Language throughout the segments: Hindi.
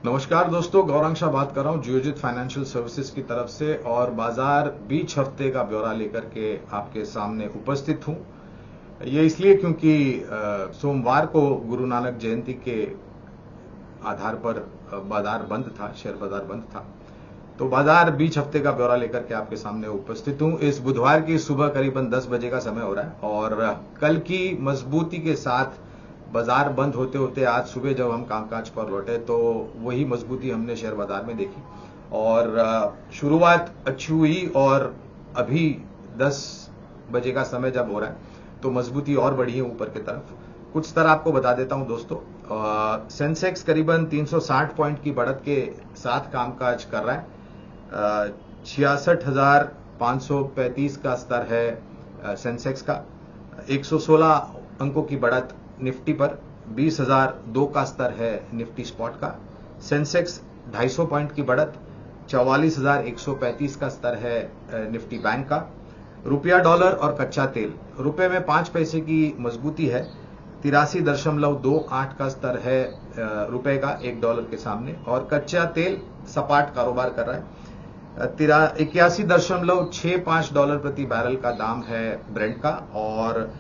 नमस्कार दोस्तों, गौरांग शाह बात कर रहा हूं जियोजित फाइनेंशियल सर्विसेज की तरफ से और बाजार बीच हफ्ते का ब्यौरा लेकर के आपके सामने उपस्थित हूं। ये इसलिए क्योंकि सोमवार को गुरु नानक जयंती के आधार पर बाजार बंद था, शेयर बाजार बंद था। तो बाजार बीच हफ्ते का ब्यौरा लेकर के आपके सामने उपस्थित हूं। इस बुधवार की सुबह करीबन 10 बजे का समय हो रहा है और कल की मजबूती के साथ बाजार बंद होते होते आज सुबह जब हम कामकाज पर लौटे तो वही मजबूती हमने शेयर बाजार में देखी और शुरुआत अच्छी हुई और अभी 10 बजे का समय जब हो रहा है तो मजबूती और बढ़ी है ऊपर की तरफ। कुछ तरह आपको बता देता हूं दोस्तों। सेंसेक्स करीबन 360 पॉइंट की बढ़त के साथ कामकाज कर रहा है। 66,535 का स्तर है सेंसेक्स का। 116 अंकों की बढ़त निफ्टी पर। 20,002 का स्तर है निफ्टी स्पॉट का। सेंसेक्स 250 पॉइंट की बढ़त। 44,135 का स्तर है निफ्टी बैंक का। रुपया डॉलर और कच्चा तेल। रुपए में 5 पैसे की मजबूती है। 83.28 का स्तर है रुपए का $1 के सामने और कच्चा तेल सपाट कारोबार कर रहा है। 81.65 प्रति बैरल का दाम है ब्रेंट का और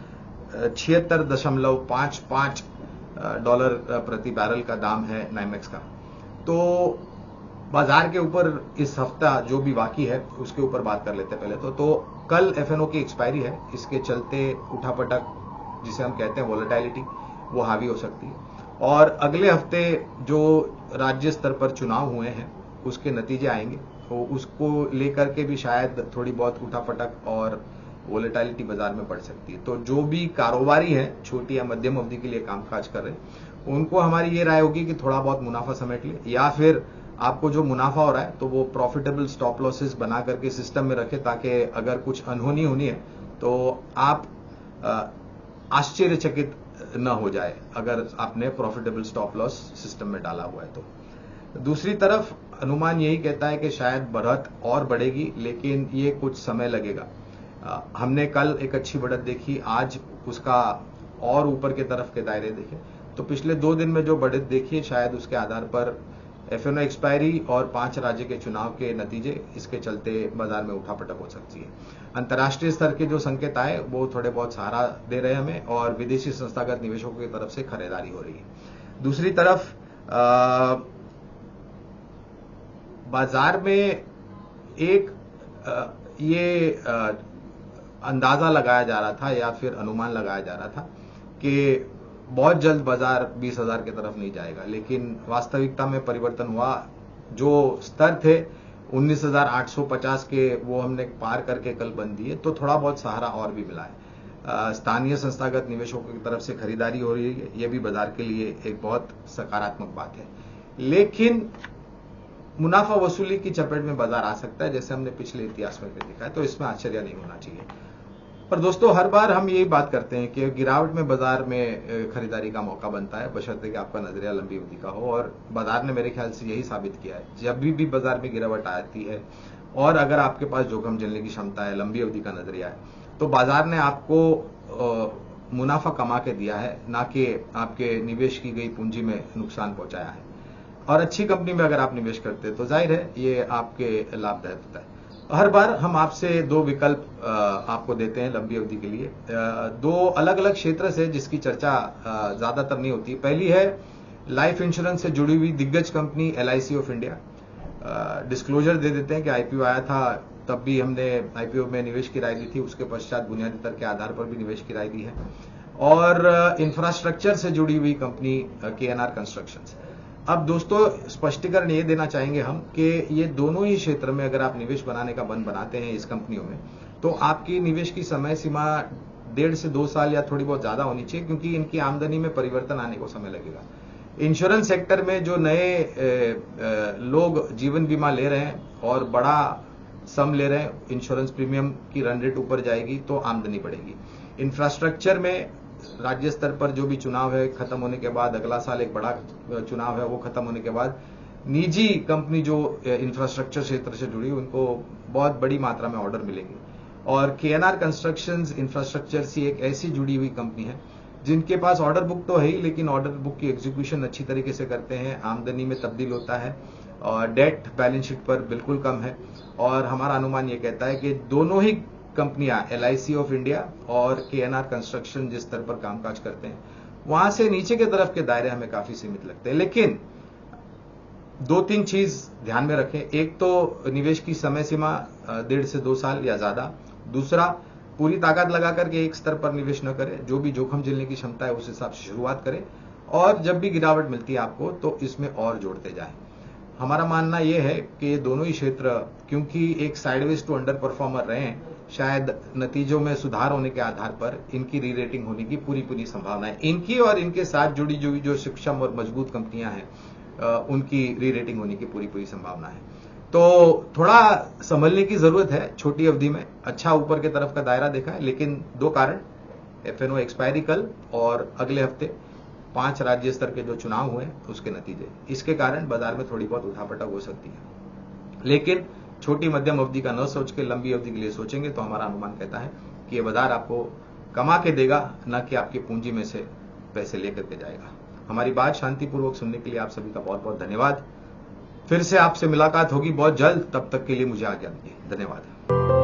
$76.55 प्रति बैरल का दाम है नाइमेक्स का। तो बाजार के ऊपर इस हफ्ता जो भी बाकी है उसके ऊपर बात कर लेते हैं पहले तो कल एफएनओ की एक्सपायरी है। इसके चलते उठापटक जिसे हम कहते हैं वोलेटिलिटी वो हावी हो सकती है और अगले हफ्ते जो राज्य स्तर पर चुनाव हुए हैं उसके नतीजे आएंगे तो उसको लेकर के भी शायद थोड़ी बहुत उठापटक और वोलेटिलिटी बाजार में बढ़ सकती है। तो जो भी कारोबारी हैं छोटी या मध्यम अवधि के लिए कामकाज कर रहे हैं उनको हमारी ये राय होगी कि थोड़ा बहुत मुनाफा समेट ले या फिर आपको जो मुनाफा हो रहा है तो वो प्रॉफिटेबल स्टॉप लॉसेस बना करके सिस्टम में रखें ताकि अगर कुछ अनहोनी होनी है तो आप आश्चर्यचकित न हो जाए अगर आपने प्रॉफिटेबल स्टॉप लॉस सिस्टम में डाला हुआ है तो। दूसरी तरफ अनुमान यही कहता है कि शायद बढ़त और बढ़ेगी लेकिन ये कुछ समय लगेगा। हमने कल एक अच्छी बढ़त देखी, आज उसका और ऊपर के तरफ के दायरे देखे तो पिछले 2 दिन में जो बढ़त देखी है शायद उसके आधार पर एफएनओ एक्सपायरी और 5 राज्य के चुनाव के नतीजे इसके चलते बाजार में उठापटक हो सकती है। अंतर्राष्ट्रीय स्तर के जो संकेत आए वो थोड़े बहुत सहारा दे रहे हैं हमें और विदेशी संस्थागत निवेशकों की तरफ से खरीदारी हो रही है। दूसरी तरफ बाजार में एक ये अंदाजा लगाया जा रहा था या फिर अनुमान लगाया जा रहा था कि बहुत जल्द बाजार 20,000 की तरफ नहीं जाएगा, लेकिन वास्तविकता में परिवर्तन हुआ। जो स्तर थे 19,850 के वो हमने पार करके कल बंद दिए तो थोड़ा बहुत सहारा और भी मिला है। स्थानीय संस्थागत निवेशकों की तरफ से खरीदारी हो रही है, ये भी बाजार के लिए एक बहुत सकारात्मक बात है। लेकिन मुनाफा वसूली की चपेट में बाजार आ सकता है जैसे हमने पिछले इतिहास में देखा है, तो इसमें आश्चर्य नहीं होना चाहिए। पर दोस्तों हर बार हम यही बात करते हैं कि गिरावट में बाजार में खरीदारी का मौका बनता है बशर्ते कि आपका नजरिया लंबी अवधि का हो और बाजार ने मेरे ख्याल से यही साबित किया है। जब भी बाजार में गिरावट आती है और अगर आपके पास जोखिम झेलने की क्षमता है, लंबी अवधि का नजरिया है तो बाजार ने आपको मुनाफा कमा के दिया है, ना कि आपके निवेश की गई पूंजी में नुकसान पहुंचाया है। और अच्छी कंपनी में अगर आप निवेश करते हैं तो जाहिर है ये आपके लाभदायक होता है। हर बार हम आपसे 2 विकल्प आपको देते हैं लंबी अवधि के लिए। 2 अलग अलग क्षेत्र से जिसकी चर्चा ज्यादातर नहीं होती। पहली है लाइफ इंश्योरेंस से जुड़ी हुई दिग्गज company LIC of India. Disclosure दे देते हैं कि आईपीओ आया था तब भी हमने आईपीओ में निवेश की राय दी थी, उसके पश्चात बुनियादी तर्क के आधार पर भी निवेश की राय दी है। और इंफ्रास्ट्रक्चर से जुड़ी हुई कंपनी KNR कंस्ट्रक्शंस। अब दोस्तों स्पष्टीकरण ये देना चाहेंगे हम कि ये दोनों ही क्षेत्र में अगर आप निवेश बनाने का मन बनाते हैं इस कंपनियों में तो आपकी निवेश की समय सीमा 1.5 से 2 साल या थोड़ी बहुत ज्यादा होनी चाहिए क्योंकि इनकी आमदनी में परिवर्तन आने को समय लगेगा। इंश्योरेंस सेक्टर में जो नए लोग जीवन बीमा ले रहे हैं और बड़ा सम ले रहे हैं, इंश्योरेंस प्रीमियम की रन रेट ऊपर जाएगी तो आमदनी बढ़ेगी। इंफ्रास्ट्रक्चर में राज्य स्तर पर जो भी चुनाव है खत्म होने के बाद, अगला साल एक बड़ा चुनाव है वो खत्म होने के बाद निजी कंपनी जो इंफ्रास्ट्रक्चर क्षेत्र से जुड़ी उनको बहुत बड़ी मात्रा में ऑर्डर मिलेंगे। और KNR कंस्ट्रक्शंस इंफ्रास्ट्रक्चर से एक ऐसी जुड़ी हुई कंपनी है जिनके पास ऑर्डर बुक तो है ही, लेकिन ऑर्डर बुक की एग्जीक्यूशन अच्छी तरीके से करते हैं, आमदनी में तब्दील होता है और डेट बैलेंस शीट पर बिल्कुल कम है। और हमारा अनुमान ये कहता है कि दोनों ही कंपनियां LIC ऑफ इंडिया और KNR कंस्ट्रक्शन जिस स्तर पर कामकाज करते हैं वहां से नीचे के तरफ के दायरे हमें काफी सीमित लगते हैं। लेकिन 2-3 चीज ध्यान में रखें। एक तो निवेश की समय सीमा 1.5 से 2 साल या ज्यादा। दूसरा, पूरी ताकत लगा करके एक स्तर पर निवेश न करें, जो भी जोखिम झेलने की क्षमता है उस हिसाब से शुरुआत करें और जब भी गिरावट मिलती है आपको तो इसमें और जोड़ते जाएं। हमारा मानना यह है कि दोनों ही क्षेत्र क्योंकि एक साइडवेज टू अंडर परफॉर्मर रहे हैं, शायद नतीजों में सुधार होने के आधार पर इनकी री रेटिंग होने की पूरी संभावना है। इनकी और इनके साथ जुड़ी जो सक्षम और मजबूत कंपनियां हैं उनकी री रेटिंग होने की पूरी संभावना है। तो थोड़ा संभलने की जरूरत है छोटी अवधि में। अच्छा ऊपर के तरफ का दायरा देखा है, लेकिन 2 कारण, FNO एक्सपायरी कल और अगले हफ्ते 5 राज्य स्तर के जो चुनाव हुए उसके नतीजे, इसके कारण बाजार में थोड़ी बहुत उठापटक हो सकती है। लेकिन छोटी मध्यम अवधि का न सोच के लंबी अवधि के लिए सोचेंगे तो हमारा अनुमान कहता है कि ये बाजार आपको कमा के देगा, न कि आपकी पूंजी में से पैसे लेकर के जाएगा। हमारी बात शांतिपूर्वक सुनने के लिए आप सभी का बहुत बहुत धन्यवाद। फिर से आपसे मुलाकात होगी बहुत जल्द, तब तक के लिए मुझे आज्ञा दीजिए। धन्यवाद।